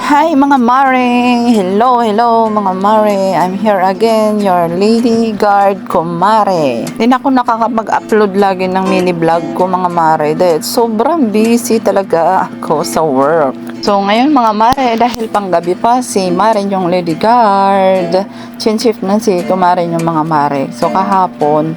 Hi mga mare! Hello mga mare! I'm here again, your lady guard kumare. Hindi na ako nakakapag-upload lagi ng mini vlog ko mga mare dahil sobrang busy talaga ako sa work. So ngayon mga mare, dahil panggabi pa si mare yung lady guard, shift na si kumare yung mga mare. So kahapon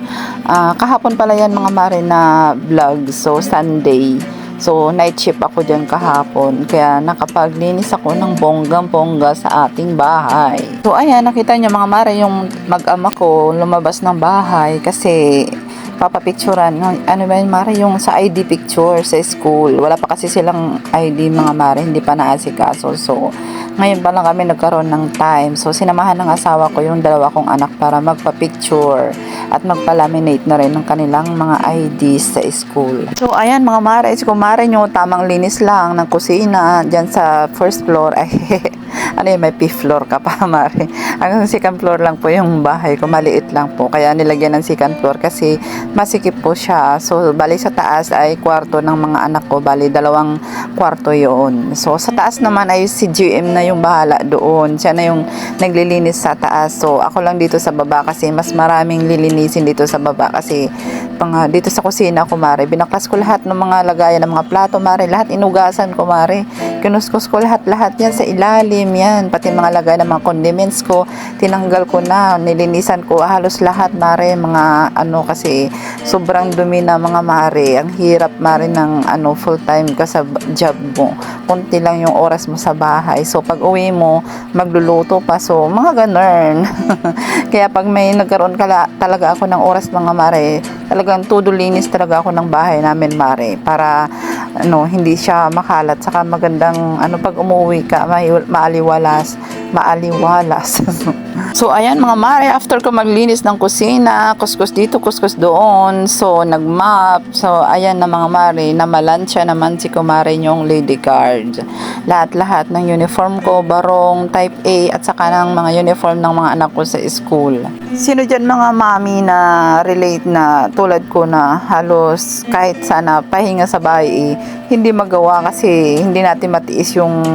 pala yan mga mare na vlog, so Sunday. So, night shift ako dyan kahapon. Kaya nakapaglinis ako ng bonggang-bongga sa ating bahay. So, ayan, nakita niyo mga mare, yung mag-ama ko lumabas ng bahay kasi papapicturan. Ano ba yun, mare? Yung sa ID picture sa school. Wala pa kasi silang ID mga mare, hindi pa naasikaso. So, ngayon pa lang kami nagkaroon ng time. So, sinamahan ng asawa ko yung dalawa kong anak para magpa-picture at magpa-laminate na rin ng kanilang mga IDs sa school. So, ayan mga mare, si kumare nyo, tamang linis lang ng kusina dyan sa first floor. Ay, ano yun, may fifth floor ka pa mare. Hanggang second floor lang po yung bahay ko, maliit lang po. Kaya nilagyan ng second floor kasi masikip po siya. So, bali sa taas ay kwarto ng mga anak ko. Bali, 2 kwarto yun. So, sa taas naman ay si GM na yung bahala doon. Siya na yung naglilinis sa taas. So, ako lang dito sa baba kasi mas maraming lilinisin dito sa baba kasi dito sa kusina ko mare, binaklas ko lahat ng mga lagayan ng mga plato mare, lahat inugasan ko mare, kinuskus ko lahat yan sa ilalim yan, pati mga lagayan ng mga condiments ko, tinanggal ko na, nilinisan ko halos lahat mare, mga kasi sobrang dumi na mga mare, ang hirap mare ng full time ka sa job mo, kunti lang yung oras mo sa bahay, so pag uwi mo magluluto pa, so mga ganun. Kaya pag may nagkaroon talaga ako ng oras mga mare, talagang todo linis talaga ako ng bahay namin mare, para hindi siya makalat, saka magandang pag umuwi ka maaliwalas. So ayan mga mare, after ko maglinis ng kusina, kuskus dito, kuskus doon, so nagmap, so ayan na mga mare, namalansya naman si kumare yung lady guard. Lahat ng uniform ko, barong, type A, at saka ng mga uniform ng mga anak ko sa school. Sino dyan mga mami na relate na tulad ko na halos kahit sana pahinga sa bahay hindi magawa kasi hindi natin matiis yung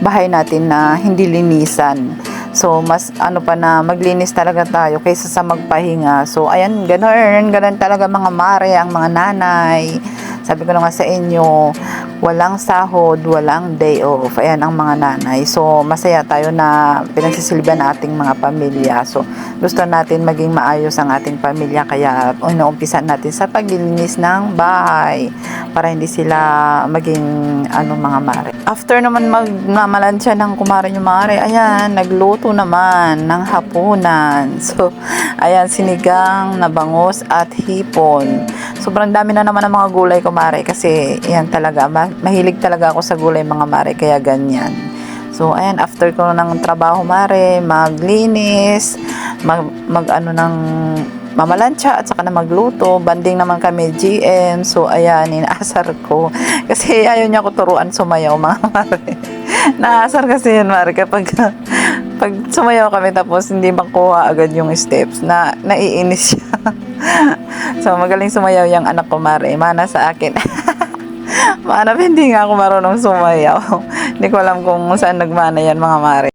bahay natin na hindi linisan. So, mas pa na maglinis talaga tayo kaysa sa magpahinga. So, ayan, ganun talaga mga mare, ang mga nanay. Sabi ko na nga sa inyo, walang sahod, walang day off. Ayan ang mga nanay. So, masaya tayo na pinagsisilbihan ng ating mga pamilya. So, gusto natin maging maayos ang ating pamilya. Kaya, inuumpisan natin sa paglilinis ng bahay para hindi sila maging mga mare. After naman magmamalansya ng kumare yung mare, ayan, nagluto naman ng hapunan. So, ayan, sinigang na bangus at hipon. Sobrang dami na naman ng mga gulay kumare kasi yan talaga, mahilig talaga ako sa gulay mga mare, kaya ganyan. So, ayan, after ko ng trabaho mare, maglinis, ng mamalansya at saka na magluto, banding naman kami GM. So ayan, inaasar ko kasi ayaw niya ko turuan sumayaw mga mare. Naasar kasi yun mare kapag pag sumayaw kami tapos hindi makuha agad yung steps, na naiinis siya. So magaling sumayaw yung anak ko mare, mana sa akin. Mana, hindi nga ako marunong sumayaw. Hindi ko alam kung saan nagmana yan mga mare.